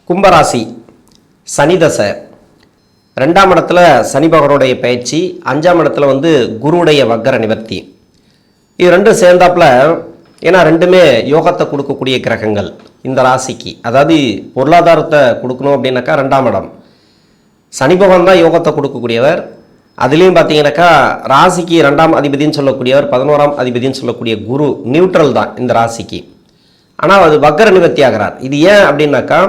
கும்பராசி சனி தசை 2ஆம் இடத்துல சனி பகவானுடைய பயிற்சி, 5ஆம் இடத்துல குருவுடைய வக்கர நிவர்த்தி. இது ரெண்டும் சேர்ந்தாப்புல, ஏன்னா ரெண்டுமே யோகத்தை கொடுக்கக்கூடிய கிரகங்கள் இந்த ராசிக்கு. அதாவது பொருளாதாரத்தை கொடுக்கணும் அப்படின்னாக்கா 2ஆம் இடம். சனி பகவான் தான் யோகத்தை கொடுக்கக்கூடியவர். அதுலேயும் பார்த்தீங்கன்னாக்கா ராசிக்கு 2ஆம் அதிபதினு சொல்லக்கூடியவர், 11ஆம் அதிபதினு சொல்லக்கூடிய குரு நியூட்ரல் தான் இந்த ராசிக்கு. ஆனால் அது வக்கர நிவர்த்தி ஆகிறார். இது ஏன் அப்படின்னாக்கா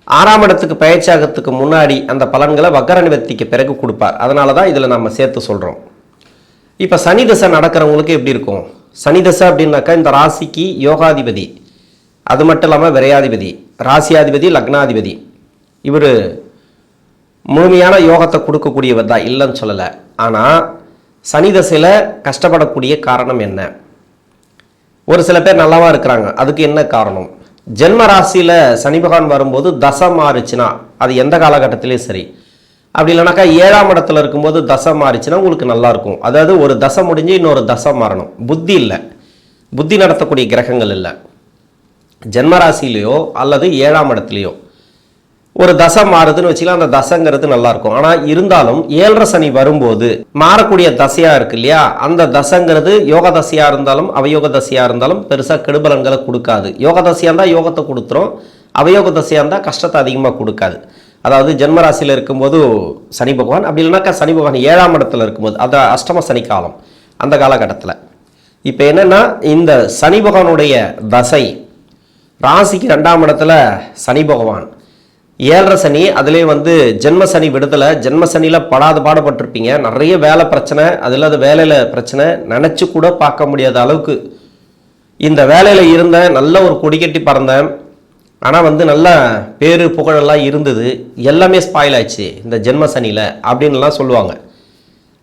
6ஆம் இடத்துக்கு பயிற்சியாகிறதுக்கு முன்னாடி அந்த பலன்களை வக்கர நிவர்த்திக்கு பிறகு கொடுப்பார். அதனால தான் இதில் நம்ம சேர்த்து சொல்கிறோம். இப்போ சனி தசை நடக்கிறவங்களுக்கு எப்படி இருக்கும்? சனி தசை அப்படின்னாக்கா இந்த ராசிக்கு யோகாதிபதி, அது மட்டும் இல்லாமல் விரையாதிபதி, ராசியாதிபதி, லக்னாதிபதி. இவர் முழுமையான யோகத்தை கொடுக்கக்கூடியவர் தான், இல்லைன்னு சொல்லலை. ஆனால் சனி தசையில் கஷ்டப்படக்கூடிய காரணம் என்ன? ஒரு சில பேர் நல்லாவா இருக்கிறாங்க. அதுக்கு என்ன காரணம்? ஜென்ம ராசியில் சனி பகவான் வரும்போது தசை மாறுச்சுன்னா, அது எந்த காலகட்டத்திலையும் சரி. அப்படி இல்லைனாக்கா 7ஆம் இடத்துல இருக்கும்போது தசை மாறிச்சுன்னா உங்களுக்கு நல்லாயிருக்கும். அதாவது ஒரு தசை முடிஞ்சு இன்னொரு தசை மாறணும். புத்தி இல்லை, புத்தி நடத்தக்கூடிய கிரகங்கள் இல்லை. ஜென்ம ராசியிலையோ அல்லது 7ஆம் இடத்துலையோ ஒரு தசை மாறுதுன்னு வச்சுக்கலாம், அந்த தசைங்கிறது நல்லாயிருக்கும். ஆனால் இருந்தாலும் 7.5 சனி வரும்போது மாறக்கூடிய தசையாக இருக்கு இல்லையா, அந்த தசைங்கிறது யோக தசையாக இருந்தாலும் அவயோக தசையாக இருந்தாலும் பெருசாக கெடுபலன்களை கொடுக்காது. யோக தசையாக இருந்தால் யோகத்தை கொடுத்துரும், அவயோக தசையாக இருந்தால் கஷ்டத்தை அதிகமாக கொடுக்காது. அதாவது ஜென்மராசியில் இருக்கும்போது சனி பகவான், அப்படி இல்லைனாக்கா சனி பகவான் 7ஆம் இடத்துல இருக்கும்போது, அது அஷ்டம சனி காலம், அந்த காலகட்டத்தில். இப்போ என்னென்னா இந்த சனி பகவானுடைய தசை ராசிக்கு 2ஆம் இடத்துல சனி பகவான் 7.5 சனி, அதுலேயே ஜென்ம சனி விடுதலை. ஜென்ம சனியில் படாது பாடுபட்டிருப்பீங்க. நிறைய வேலை பிரச்சனை, அதில் அது வேலையில் பிரச்சனை, நினச்சி கூட பார்க்க முடியாத அளவுக்கு இந்த வேலையில் இருந்தேன், நல்ல ஒரு கொடி கட்டி பறந்தேன். ஆனால் நல்ல பேரு புகழெல்லாம் இருந்தது, எல்லாமே ஸ்பாயில் ஆயிடுச்சு இந்த ஜென்ம சனியில் அப்படின்லாம் சொல்லுவாங்க.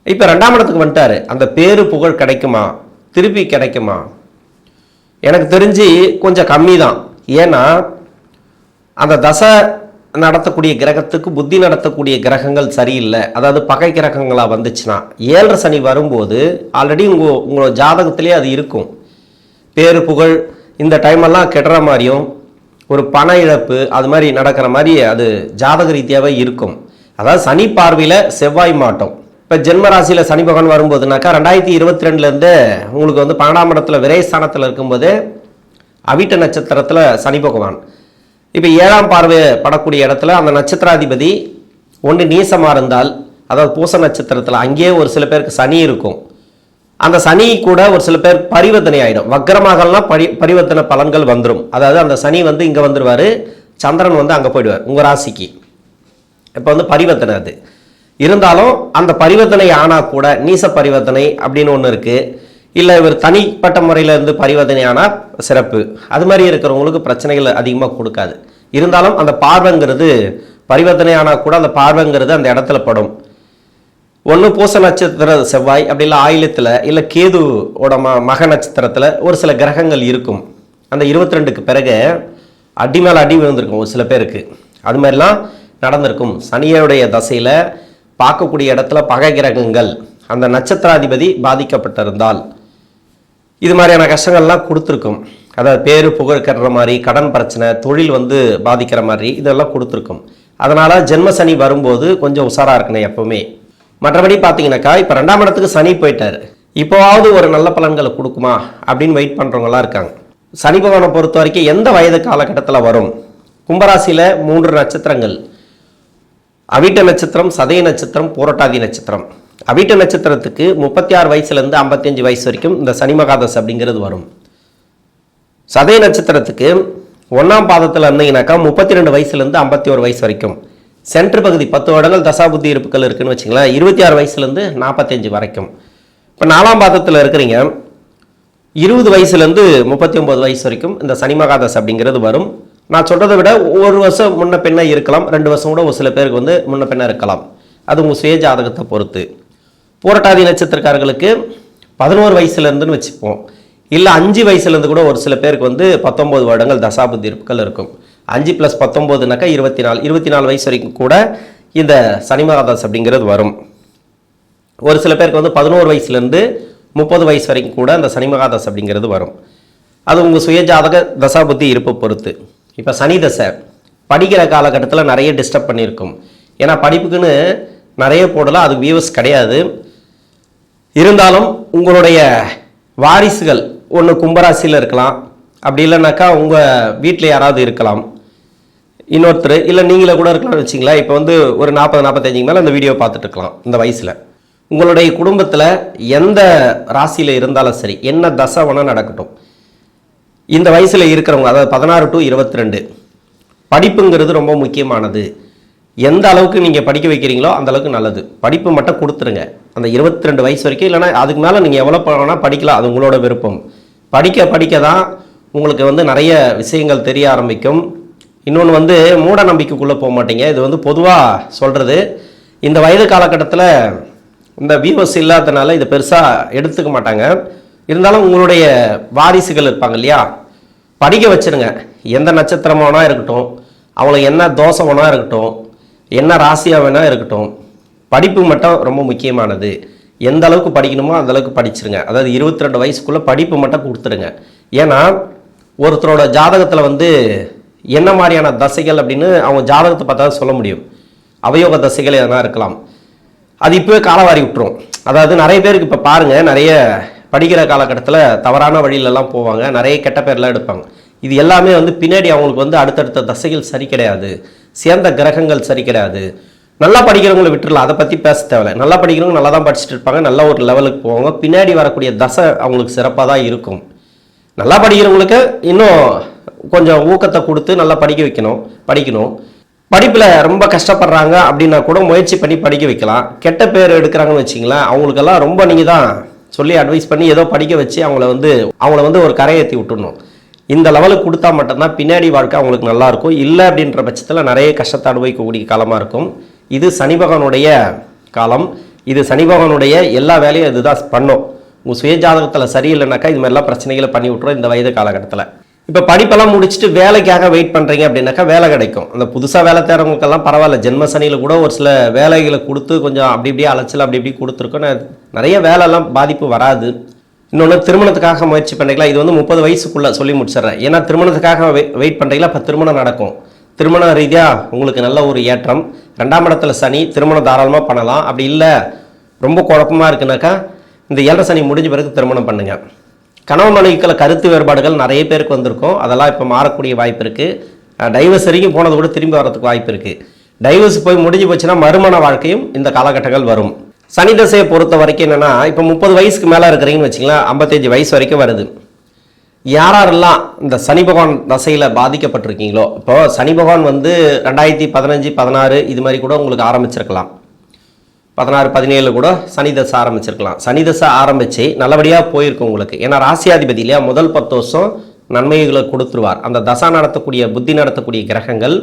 இப்போ 2ஆம் இடத்துக்கு வந்துட்டார். அந்த பேரு புகழ் கிடைக்குமா? திருப்பி கிடைக்குமா? எனக்கு தெரிஞ்சு கொஞ்சம் கம்மி தான். ஏன்னா அந்த தசை நடத்தக்கூடிய கிரகத்துக்கு புத்தி நடத்தக்கூடிய கிரகங்கள் சரியில்லை. அதாவது பகை கிரகங்களாக வந்துச்சுன்னா 7.5 சனி வரும்போது ஆல்ரெடி உங்களோட ஜாதகத்திலே அது இருக்கும். பேரு புகழ் இந்த டைமெல்லாம் கெடுற மாதிரியும் ஒரு பண இழப்பு அது மாதிரி நடக்கிற மாதிரி அது ஜாதக ரீதியாகவே இருக்கும். அதாவது சனி பார்வையில் செவ்வாய் மாட்டோம். இப்போ ஜென்மராசியில் சனி பகவான் வரும்போதுனாக்கா 2022 உங்களுக்கு 12ஆம் இடத்துல விரைஸ்தானத்தில் இருக்கும்போது அவிட்ட நட்சத்திரத்தில் சனி பகவான். இப்போ 7ஆம் பார்வை படக்கூடிய இடத்துல அந்த நட்சத்திராதிபதி ஒன்று நீசமாக இருந்தால், அதாவது பூச நட்சத்திரத்தில் அங்கேயே ஒரு சில பேருக்கு சனி இருக்கும். அந்த சனி கூட ஒரு சில பேர் பரிவர்த்தனை ஆகிடும். வக்கரமாகலாம் பரிவர்த்தனை பலன்கள் வந்துடும். அதாவது அந்த சனி இங்கே வந்துடுவார், சந்திரன் அங்கே போயிடுவார் உங்கள் ராசிக்கு. இப்போ பரிவர்த்தனை அது இருந்தாலும் அந்த பரிவர்த்தனை ஆனால் கூட நீச பரிவர்த்தனை அப்படின்னு ஒன்று இருக்குது. இல்லை இவர் தனிப்பட்ட முறையில் பரிவர்த்தனை ஆனால் சிறப்பு. அது மாதிரி இருக்கிறவங்களுக்கு பிரச்சனைகள் அதிகமாக கொடுக்காது. இருந்தாலும் அந்த பார்வைங்கிறது பரிவர்த்தனை ஆனால் கூட அந்த பார்வைங்கிறது அந்த இடத்துல படும். ஒன்று பூச நட்சத்திர செவ்வாய், அப்படி இல்லை ஆயிலத்தில், இல்லை கேதுவோட மக நட்சத்திரத்தில் ஒரு சில கிரகங்கள் இருக்கும். அந்த 22க்கு பிறகு அடி மேலே அடி விழுந்திருக்கும் ஒரு சில பேருக்கு. அது மாதிரிலாம் நடந்திருக்கும். சனியோடைய தசையில் பார்க்கக்கூடிய இடத்துல பகை கிரகங்கள் அந்த நட்சத்திராதிபதி பாதிக்கப்பட்டிருந்தால் இது மாதிரியான கஷ்டங்கள்லாம் கொடுத்துருக்கும். அதாவது பேரு புகழ் கட்டுற மாதிரி, கடன் பிரச்சனை, தொழில் பாதிக்கிற மாதிரி இதெல்லாம் கொடுத்துருக்கும். அதனால் ஜென்ம சனி வரும்போது கொஞ்சம் உஷாராக இருக்கணும் எப்போவுமே. மற்றபடி பார்த்தீங்கன்னாக்கா இப்போ 2ஆம் இடத்துக்கு சனி போயிட்டார். இப்போவாவது ஒரு நல்ல பலன்களை கொடுக்குமா அப்படின்னு வெயிட் பண்ணுறவங்களாம் இருக்காங்க. சனி பகவானை பொறுத்த வரைக்கும் எந்த வயது காலகட்டத்தில் வரும்? கும்பராசியில் 3 நட்சத்திரங்கள், அவிட்ட நட்சத்திரம், சதய நட்சத்திரம், பூரட்டாதி நட்சத்திரம். அவிட்ட நட்சத்திரத்துக்கு 36 வயசுலேருந்து 55 வயசு வரைக்கும் இந்த சனி மகாதசை அப்படிங்கிறது வரும். சதய நட்சத்திரத்துக்கு 1ஆம் பாதத்தில் இருந்தீங்கன்னாக்கா 32 வயசுலேருந்து 51 வயசு வரைக்கும். சென்ட்ரு பகுதி 10 வருடங்கள் தசாபுத்தி இருப்புகள் இருக்குன்னு வச்சுங்களேன், 26 வயசுலேருந்து 45 வரைக்கும். இப்போ 4ஆம் பாதத்தில் இருக்கிறீங்க, 20 வயசுலேருந்து 39 வயசு வரைக்கும் இந்த சனி மகாதசை அப்படிங்கிறது வரும். நான் சொல்கிறத விட 1 வருஷம் முன்ன பின்ன இருக்கலாம், 2 வருஷம் கூட ஒரு சில பேருக்கு முன்ன பின்ன இருக்கலாம். அது உங்கள் சுய ஜாதகத்தை பொறுத்து. பூரட்டாதி நட்சத்திரக்காரர்களுக்கு 11 வயசுலேருந்துன்னு வச்சுப்போம், இல்லை 5 வயசுலேருந்து கூட ஒரு சில பேருக்கு 19 வருடங்கள் தசாபுத்தி இருப்புகள் இருக்கும். 5 + 19னாக்கா 24 வயசு வரைக்கும் கூட இந்த சனி மகாதசை அப்படிங்கிறது வரும். ஒரு சில பேருக்கு 11 வயசுலேருந்து 30 வயசு வரைக்கும் கூட அந்த சனி மகாதசை அப்படிங்கிறது வரும். அது உங்கள் சுய ஜாதக தசாபுத்தி இருப்பை பொறுத்து. இப்போ சனி தசை படிக்கிற காலகட்டத்தில் நிறைய டிஸ்டர்ப் பண்ணியிருக்கும். ஏன்னா படிப்புக்குன்னு நிறைய போடலாம், அதுக்கு வியூவர்ஸ் கிடையாது. இருந்தாலும் உங்களுடைய வாரிசுகள் ஒன்று கும்பராசியில் இருக்கலாம், அப்படி இல்லைனாக்கா உங்கள் வீட்டில் யாராவது இருக்கலாம், இன்னொருத்தர் இல்லை நீங்களே கூட இருக்கலாம்னு வச்சிங்களேன். இப்போ வந்து ஒரு 40-45 மேலே இந்த வீடியோ பார்த்துட்டு இருக்கலாம். இந்த வயசில் உங்களுடைய குடும்பத்தில் எந்த ராசியில் இருந்தாலும் சரி, என்ன தசை வேணால் நடக்கட்டும், இந்த வயசில் இருக்கிறவங்க, அதாவது 16 to 22, படிப்புங்கிறது ரொம்ப முக்கியமானது. எந்த அளவுக்கு நீங்கள் படிக்க வைக்கிறீங்களோ அந்த அளவுக்கு நல்லது. படிப்பு மட்டும் கொடுத்துருங்க அந்த 22 வயசு வரைக்கும். இல்லைனா அதுக்கு மேலே நீங்கள் எவ்வளோ வேணால் படிக்கலாம், அது உங்களோட விருப்பம். படிக்க படிக்க தான் உங்களுக்கு வந்து நிறைய விஷயங்கள் தெரிய ஆரம்பிக்கும். இன்னொன்று வந்து மூட நம்பிக்கைக்குள்ளே போக மாட்டீங்க. இது வந்து பொதுவாக சொல்கிறது. இந்த வயது காலகட்டத்தில் இந்த வியூவர்ஸ் இல்லாததுனால இதை பெருசாக எடுத்துக்க மாட்டாங்க. இருந்தாலும் உங்களுடைய வாரிசுகள் இருப்பாங்க இல்லையா, படிக்க வச்சுருங்க. எந்த நட்சத்திரமாக வேணா இருக்கட்டும், அவங்களுக்கு என்ன தோஷம் வேணா இருக்கட்டும், என்ன ராசியாக வேணா இருக்கட்டும், படிப்பு மட்டும் ரொம்ப முக்கியமானது. எந்த அளவுக்கு படிக்கணுமோ அந்த அளவுக்கு படிச்சிருங்க. அதாவது 22 வயசுக்குள்ளே படிப்பு மட்டும் கொடுத்துருங்க. ஏன்னா ஒருத்தரோட ஜாதகத்தில் வந்து என்ன மாதிரியான தசைகள் அப்படின்னு அவங்க ஜாதகத்தை பார்த்தா தான் சொல்ல முடியும். அவயோக தசைகள் எதனா இருக்கலாம், அது இப்போவே காலவாரி விட்டுரும். அதாவது நிறைய பேருக்கு இப்போ பாருங்கள், நிறைய படிக்கிற காலகட்டத்தில் தவறான வழியிலலாம் போவாங்க, நிறைய கெட்ட பேர்லாம் எடுப்பாங்க. இது எல்லாமே வந்து பின்னாடி அவங்களுக்கு வந்து அடுத்தடுத்த தசைகள் சரி கிடையாது, சேர்ந்த கிரகங்கள் சரி கிடையாது. நல்லா படிக்கிறவங்களை விட்டுடலாம், அதை பற்றி பேச தேவையில்லை. நல்லா படிக்கிறவங்க நல்லா தான் படிச்சுட்டு இருப்பாங்க, நல்ல ஒரு லெவலுக்கு போவாங்க. பின்னாடி வரக்கூடிய தசை அவங்களுக்கு சிறப்பாக தான் இருக்கும். நல்லா படிக்கிறவங்களுக்கு இன்னும் கொஞ்சம் ஊக்கத்தை கொடுத்து நல்லா படிக்க வைக்கணும். படிப்பில் ரொம்ப கஷ்டப்படுறாங்க அப்படின்னா கூட முயற்சி பண்ணி படிக்க வைக்கலாம். கெட்ட பேர் எடுக்கிறாங்கன்னு வச்சிங்களேன், அவங்களுக்கெல்லாம் ரொம்ப நீங்கள் தான் சொல்லி அட்வைஸ் பண்ணி ஏதோ படிக்க வச்சு அவங்கள வந்து ஒரு கரையேற்றி விட்டுடணும். இந்த லெவலுக்கு கொடுத்தா மட்டும்தான் பின்னாடி வாழ்க்கை அவங்களுக்கு நல்லாயிருக்கும். இல்லை அப்படின்ற பட்சத்தில் நிறைய கஷ்டத்தை அனுபவிக்கக்கூடிய காலமாக இருக்கும். இது சனி பகவானுடைய காலம். இது சனி பகவானுடைய எல்லா வேலையும் இதுதான் பண்ணும். உங்கள் சுய ஜாதகத்தில் சரியில்லைனாக்கா இது மாதிரிலாம் பிரச்சனைகளை பண்ணி விட்டுரும் இந்த வயது காலகட்டத்தில். இப்போ படிப்பெல்லாம் முடிச்சுட்டு வேலைக்காக வெயிட் பண்ணுறீங்க அப்படின்னாக்கா வேலை கிடைக்கும். அந்த புதுசாக வேலை தேடுறவங்களுக்கெல்லாம் பரவாயில்ல, ஜென்ம சனியில் கூட ஒரு சில வேலைகளை கொடுத்து கொஞ்சம் அப்படி இப்படியே அலைச்சல் அப்படி இப்படி கொடுத்துருக்கோம். நிறைய வேலைலாம் பாதிப்பு வராது. இன்னொன்று, திருமணத்துக்காக முயற்சி பண்ணுறீங்களா, இது வந்து 30 வயசுக்குள்ளே சொல்லி முடிச்சிடுறேன். ஏன்னா திருமணத்துக்காக வெயிட் பண்ணுறீங்களா, இப்போ திருமணம் நடக்கும். திருமண ரீதியாக உங்களுக்கு நல்ல ஒரு ஏற்றம். 2ஆம் இடத்துல சனி, திருமணம் தாராளமாக பண்ணலாம். அப்படி இல்லை ரொம்ப குழப்பமாக இருக்குனாக்கா இந்த 7 சனி முடிஞ்ச பிறகு திருமணம் பண்ணுங்க. கணவன் மனைவிக்குள்ள கருத்து வேறுபாடுகள் நிறைய பேருக்கு வந்திருக்கும், அதெல்லாம் இப்போ மாறக்கூடிய வாய்ப்பு இருக்குது. டைவர்ஸ் வரைக்கும் போனது கூட திரும்பி வர்றதுக்கு வாய்ப்பு இருக்குது. டைவர்ஸ் போய் முடிஞ்சு போச்சுன்னா மறுமண வாழ்க்கையும் இந்த காலகட்டங்கள் வரும். சனி தசையை பொறுத்த வரைக்கும் என்னென்னா, இப்போ 30 வயசுக்கு மேலே இருக்கிறீங்கன்னு வச்சிங்களேன், 55 வயசு வரைக்கும் வருது. யாரெல்லாம் இந்த சனி பகவான் தசையில் பாதிக்கப்பட்டிருக்கீங்களோ, இப்போது சனி பகவான் வந்து 2015, 16 இது மாதிரி கூட உங்களுக்கு ஆரம்பிச்சிருக்கலாம். 16, 17 கூட சனி தசை ஆரம்பிச்சிருக்கலாம். சனி தசை ஆரம்பித்து நல்லபடியாக போயிருக்கும் உங்களுக்கு. ஏன்னா ராசியாதிபதி இல்லையா, முதல் 10 வருஷம் நன்மைகளை கொடுத்துருவார். அந்த தசா நடத்தக்கூடிய புத்தி நடத்தக்கூடிய கிரகங்கள்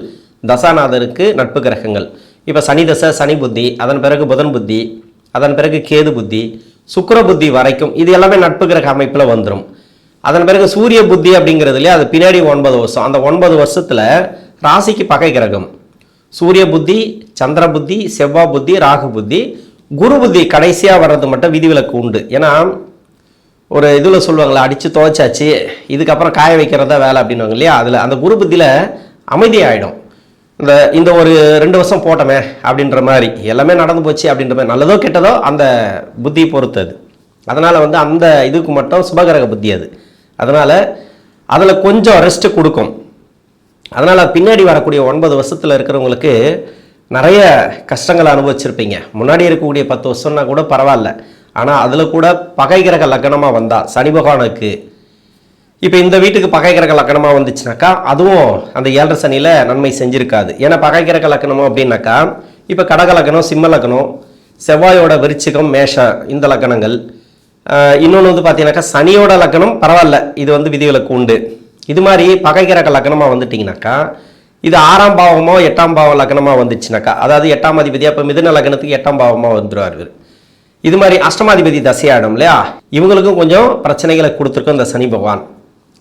தசாநாதருக்கு நட்பு கிரகங்கள். இப்போ சனி தசை, சனி புத்தி, அதன் பிறகு புதன் புத்தி, அதன் பிறகு கேது புத்தி, சுக்கிர புத்தி வரைக்கும் இது எல்லாமே நட்பு கிரக அமைப்பில் வந்துடும். அதன் பிறகு சூரிய புத்தி அப்படிங்கிறது இல்லையா, அது பின்னாடி 9 வருஷம். அந்த 9 வருஷத்தில் ராசிக்கு பகை கிரகம் சூரிய புத்தி, சந்திர புத்தி, செவ்வாய் புத்தி, ராகு புத்தி, குரு புத்தி கடைசியாக வர்றது மட்டும் விதிவிலக்கு உண்டு. ஏன்னா ஒரு இதில் சொல்லுவாங்களா, அடித்து துவைச்சாச்சு இதுக்கப்புறம் காய வைக்கிறதா வேலை அப்படின்வாங்க இல்லையா, அதில் அந்த குரு புத்தியில் அமைதியாகிடும். இந்த ஒரு 2 வருஷம் போட்டோமே அப்படின்ற மாதிரி எல்லாமே நடந்து போச்சு அப்படின்ற மாதிரி, நல்லதோ கெட்டதோ அந்த புத்தி பொறுத்தது. அதனால் வந்து அந்த இதுக்கு மட்டும் சுபகிரக புத்தி அது. அதனால் அதில் கொஞ்சம் ரெஸ்ட்டு கொடுக்கும். அதனால் பின்னாடி வரக்கூடிய 9 வருஷத்தில் இருக்கிறவங்களுக்கு நிறைய கஷ்டங்களை அனுபவிச்சிருப்பீங்க. முன்னாடி இருக்கக்கூடிய 10 வருஷம்னா கூட பரவாயில்ல. ஆனால் அதில் கூட பகை கிரக லக்னமாக வந்தால் சனி பகவானுக்கு, இப்போ இந்த வீட்டுக்கு பகை கிரக லக்னமாக வந்துச்சுனாக்கா அதுவும் அந்த 7 சனியில் நன்மை செஞ்சுருக்காது. ஏன்னா பகை கிரக லக்னமோ அப்படின்னாக்கா இப்போ கடக லக்னம், சிம்ம லக்னம், செவ்வாயோட விருச்சிகம், மேஷம் இந்த லக்னங்கள். இன்னொன்று வந்து பார்த்தீங்கன்னாக்கா சனியோட லக்னம் பரவாயில்ல, இது வந்து விதிவிலக்கு உண்டு. இது மாதிரி பகை கிரக லக்னமாக வந்துட்டிங்கனாக்கா இது 6ஆம் பாவமோ 8ஆம் பாவ லக்னமாக வந்துச்சுனாக்கா, அதாவது 8ஆம் அதிபதியாக இப்போ மிதுன லக்னத்துக்கு 8ஆம் பாவமாக வந்துடுவார். இது மாதிரி அஷ்டமாதிபதி தசையாடும் இல்லையா, இவங்களுக்கும் கொஞ்சம் பிரச்சனைகளை கொடுத்துருக்கும் இந்த சனி பகவான்.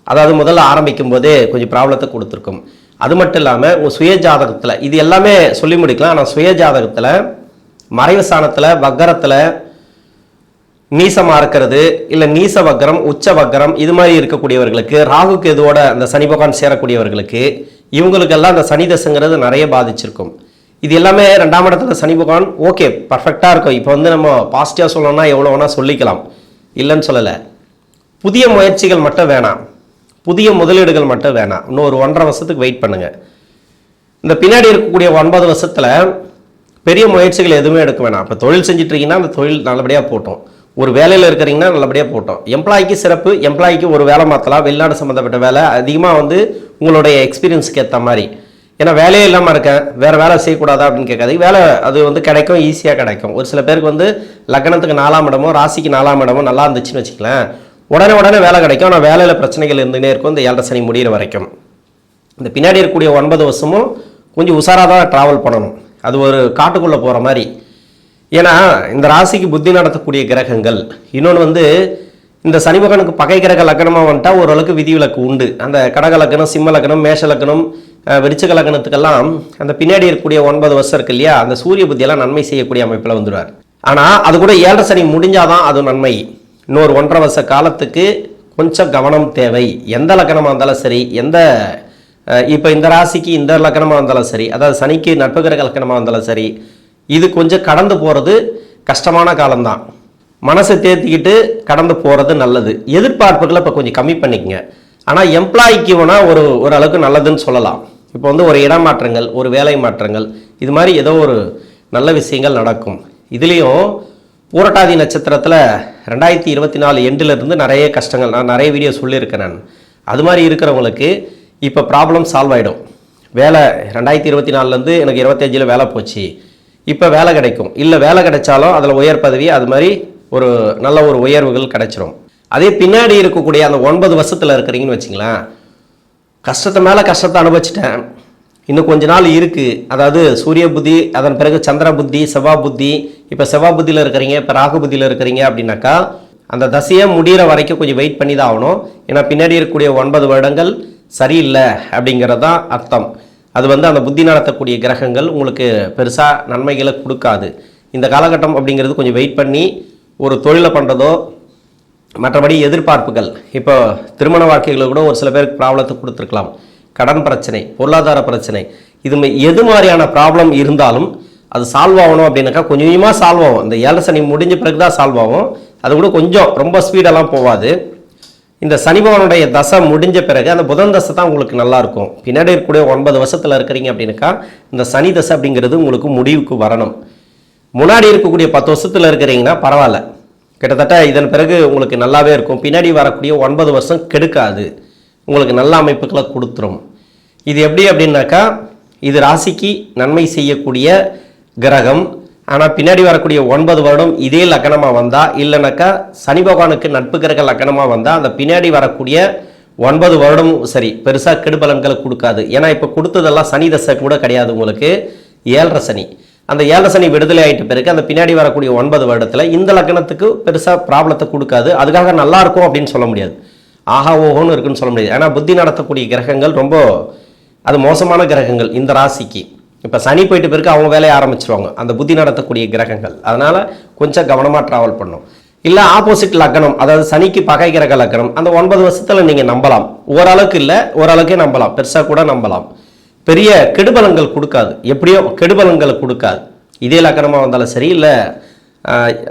அதாவது முதல்ல ஆரம்பிக்கும் போதே கொஞ்சம் ப்ராப்ளத்தை கொடுத்துருக்கும். அது மட்டும் இல்லாமல் உங்கள் சுய ஜாதகத்தில் இது எல்லாமே சொல்லி முடிக்கலாம். ஆனால் சுய ஜாதகத்தில் மறைவு ஸ்தானத்தில் வக்கரத்தில் நீசமாக இருக்கிறது, இல்லை நீச வக்கரம், உச்ச வக்கரம் இது மாதிரி இருக்கக்கூடியவர்களுக்கு, ராகு கேதுவோட அந்த சனி பகவான் சேரக்கூடியவர்களுக்கு இவங்களுக்கெல்லாம் அந்த சனி தசைங்கிறது நிறைய பாதிச்சிருக்கும். இது எல்லாமே 2ஆம் இடத்துல சனி பகவான் ஓகே பர்ஃபெக்டாக இருக்கும். இப்போ வந்து நம்ம பாசிட்டிவாக சொல்லணும்னா எவ்வளோ வேணால் சொல்லிக்கலாம், இல்லைன்னு சொல்லலை. புதிய முயற்சிகள் மட்டும் வேணாம், புதிய முதலீடுகள் மட்டும் வேணாம். இன்னும் ஒரு 1.5 வருஷத்துக்கு வெயிட் பண்ணுங்கள். இந்த பின்னாடி இருக்கக்கூடிய 9 வருஷத்தில் பெரிய முயற்சிகள் எதுவுமே எடுக்க வேணாம். இப்போ தொழில் செஞ்சிட்ருக்கீங்கன்னா அந்த தொழில் நல்லபடியாக போட்டோம், ஒரு வேலையில் இருக்கிறீங்கன்னா நல்லபடியாக போட்டோம். எம்ப்ளாய்க்கு சிறப்பு, எம்ப்ளாய்க்கு ஒரு வேலை மாற்றலாம், வெளிநாடு சம்மந்தப்பட்ட வேலை அதிகமாக வந்து உங்களுடைய எக்ஸ்பீரியன்ஸுக்கு ஏற்ற மாதிரி. ஏன்னா வேலையே இல்லாமல் இருக்கேன், வேறு வேலை செய்யக்கூடாதா அப்படின்னு கேட்காது, வேலை அது வந்து கிடைக்கும், ஈஸியாக கிடைக்கும். ஒரு சில பேருக்கு வந்து லக்னத்துக்கு 4ஆம் இடமோ ராசிக்கு 4ஆம் இடமோ நல்லா இருந்துச்சுன்னு வச்சுக்கலாம், உடனே வேலை கிடைக்கும். ஆனால் வேலையில் பிரச்சனைகள் இருந்துகிட்டே இருக்கும் இந்த 7.5 சனி முடிகிற வரைக்கும். இந்த பின்னாடி இருக்கக்கூடிய 9 வருஷமும் கொஞ்சம் உஷாராக தான் ட்ராவல் பண்ணணும். அது ஒரு காட்டுக்குள்ளே போகிற மாதிரி. ஏன்னா இந்த ராசிக்கு புத்தி நடத்தக்கூடிய கிரகங்கள், இன்னொன்று வந்து இந்த சனி பகவானுக்கு பகை கிரக லக்னமாக வந்துட்டால் ஓரளவுக்கு விதிவிலக்கு உண்டு. அந்த கடக லக்னம், சிம்ம லக்னம், மேஷ லக்னம், விருச்சிக லக்னத்துக்கெல்லாம் அந்த பின்னாடி இருக்கக்கூடிய 9 வருஷம் இருக்கு இல்லையா, அந்த சூரிய புத்தியெல்லாம் நன்மை செய்யக்கூடிய அமைப்பில் வந்துடுவார். ஆனால் அது கூட 7.5 சனி முடிஞ்சாதான் அது நன்மை. இன்னொரு 1.5 வருஷ காலத்துக்கு கொஞ்சம் கவனம் தேவை. எந்த லக்னமாக இருந்தாலும் சரி, இப்போ இந்த ராசிக்கு இந்த லக்னமாக இருந்தாலும் சரி, அதாவது சனிக்கு நட்பு கிரக லக்னமாக இருந்தாலும் சரி, இது கொஞ்சம் கடந்து போகிறது கஷ்டமான காலம்தான். மனசை தேர்த்திக்கிட்டு கடந்து போகிறது நல்லது. எதிர்பார்ப்புகளை இப்போ கொஞ்சம் கம்மி பண்ணிக்கங்க. ஆனால் எம்ப்ளாய்க்கு வேணால் ஓரளவுக்கு நல்லதுன்னு சொல்லலாம். இப்போ வந்து ஒரு இடமாற்றங்கள், ஒரு வேலை மாற்றங்கள், இது மாதிரி ஏதோ ஒரு நல்ல விஷயங்கள் நடக்கும். இதுலேயும் பூரட்டாதி நட்சத்திரத்தில் 2024 எண்டிலிருந்து நிறைய கஷ்டங்கள், நான் நிறைய வீடியோ சொல்லியிருக்கேன். நான் அது மாதிரி இருக்கிறவங்களுக்கு இப்போ ப்ராப்ளம் சால்வ் ஆகிடும். வேலை 2024லேருந்து எனக்கு 25 வேலை போச்சு, இப்போ வேலை கிடைக்கும். இல்லை வேலை கிடைச்சாலும் அதில் உயர் பதவி, அது மாதிரி ஒரு நல்ல ஒரு உயர்வுகள் கிடைச்சிரும். அதே பின்னாடி இருக்கக்கூடிய அந்த 9 வருஷத்தில் இருக்கிறீங்கன்னு வச்சிங்களேன், கஷ்டத்தை மேலே கஷ்டத்தை அனுபவிச்சிட்டேன், இன்னும் கொஞ்ச நாள் இருக்குது. அதாவது சூரிய புத்தி, அதன் பிறகு சந்திர புத்தி, செவ்வாய் புத்தி. இப்போ செவ்வாய் புத்தியில் இருக்கிறீங்க, இப்போ ராகு புத்தியில் இருக்கிறீங்க அப்படின்னாக்கா அந்த தசையை முடிகிற வரைக்கும் கொஞ்சம் வெயிட் பண்ணி தான் ஆகணும். ஏன்னா பின்னாடி இருக்கக்கூடிய 9 வருடங்கள் சரியில்லை அப்படிங்கிறது தான் அர்த்தம். அது வந்து அந்த புத்தி நடத்தக்கூடிய கிரகங்கள் உங்களுக்கு பெருசாக நன்மைகளை கொடுக்காது. இந்த காலகட்டம் அப்படிங்கிறது கொஞ்சம் வெயிட் பண்ணி ஒரு தொழிலை பண்ணுறதோ, மற்றபடி எதிர்பார்ப்புகள், இப்போ திருமண வாழ்க்கைகளில் கூட ஒரு சில பேருக்கு ப்ராப்ளத்தை கொடுத்துருக்கலாம். கடன் பிரச்சனை, பொருளாதார பிரச்சனை, எது மாதிரியான ப்ராப்ளம் இருந்தாலும் அது சால்வ் ஆகணும் அப்படின்னாக்கா கொஞ்சம் கொஞ்சமாக சால்வ் ஆகும். இந்த 7 சனி முடிஞ்ச பிறகு தான் சால்வ் ஆகும். அது கூட கொஞ்சம் ரொம்ப ஸ்பீடெல்லாம் போகாது. இந்த சனி பகவானுடைய தசை முடிஞ்ச பிறகு அந்த புதன் தசை தான் உங்களுக்கு நல்லாயிருக்கும். பின்னாடி இருக்கக்கூடிய 9 வருஷத்தில் இருக்கிறீங்க அப்படின்னாக்கா இந்த சனி தசை அப்படிங்கிறது உங்களுக்கு முடிவுக்கு வரணும். முன்னாடி இருக்கக்கூடிய 10 வருஷத்தில் இருக்கிறீங்கன்னா பரவாயில்ல, கிட்டத்தட்ட இதன் பிறகு உங்களுக்கு நல்லாவே இருக்கும். பின்னாடி வரக்கூடிய 9 வருஷம் கெடுக்காது, உங்களுக்கு நல்ல அமைப்புகளை கொடுத்துரும். இது எப்படி அப்படின்னாக்கா, இது ராசிக்கு நன்மை செய்யக்கூடிய கிரகம். ஆனால் பின்னாடி வரக்கூடிய 9 வருடம் இதே லக்னமாக வந்தால், இல்லைனாக்கா சனி பகவானுக்கு நட்பு கிரக லக்னமாக வந்தால், அந்த பின்னாடி வரக்கூடிய 9 வருடமும் சரி பெருசாக கெடுபலன்களை கொடுக்காது. ஏன்னா இப்போ கொடுத்ததெல்லாம் சனி தசை கூட கிடையாது, உங்களுக்கு 7.5 சனி. அந்த 7.5 சனி விடுதலை ஆகிட்ட பிறகு அந்த பின்னாடி வரக்கூடிய 9 வருடத்தில் இந்த லக்னத்துக்கு பெருசாக ப்ராப்ளத்தை கொடுக்காது. அதுக்காக நல்லா இருக்கும் அப்படின்னு சொல்ல முடியாது, ஆஹா ஓஹோன்னு இருக்குன்னு சொல்ல முடியாது. ஏன்னா புத்தி நடத்தக்கூடிய கிரகங்கள் ரொம்ப அது மோசமான கிரகங்கள் இந்த ராசிக்கு. இப்போ சனி போயிட்டு பிறகு அவங்க வேலையை ஆரம்பிச்சிருவாங்க அந்த புத்தி நடத்தக்கூடிய கிரகங்கள். அதனால் கொஞ்சம் கவனமாக ட்ராவல் பண்ணும். இல்லை ஆப்போசிட் லக்னம், அதாவது சனிக்கு பகை கிரக லக்னம், அந்த 9 வருஷத்தில் நீங்கள் நம்பலாம். ஓரளவுக்கு இல்லை, ஓரளவுக்கே நம்பலாம், பெருசாக கூட நம்பலாம். பெரிய கெடுபலங்கள் கொடுக்காது, எப்படியோ கெடுபலங்களை கொடுக்காது. இதே லக்னமாக வந்தாலும் சரி, இல்லை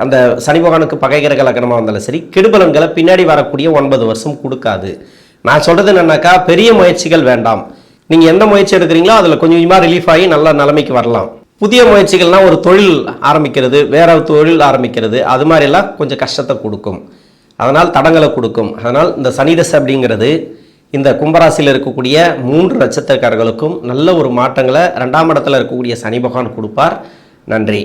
அந்த சனி பகவானுக்கு பகை கிரக லக்னமாக வந்தாலும் சரி, கெடுபலன்களை பின்னாடி வரக்கூடிய 9 வருஷம் கொடுக்காது. நான் சொல்கிறது என்னன்னாக்கா, பெரிய முயற்சிகள் வேண்டாம். நீங்கள் எந்த முயற்சி எடுக்கிறீங்களோ அதில் கொஞ்சம் கொஞ்சமாக ரிலீஃப் ஆகி நல்ல நிலைமைக்கு வரலாம். புதிய முயற்சிகள்னால் ஒரு தொழில் ஆரம்பிக்கிறது, வேற தொழில் ஆரம்பிக்கிறது, அது மாதிரிலாம் கொஞ்சம் கஷ்டத்தை கொடுக்கும், அதனால் தடங்களை கொடுக்கும். அதனால் இந்த சனி தசை அப்படிங்கிறது இந்த கும்பராசியில் இருக்கக்கூடிய 3 நட்சத்திரக்காரர்களுக்கும் நல்ல ஒரு மாற்றங்களை 2ஆம் இடத்துல இருக்கக்கூடிய சனி பகவான் கொடுப்பார். நன்றி.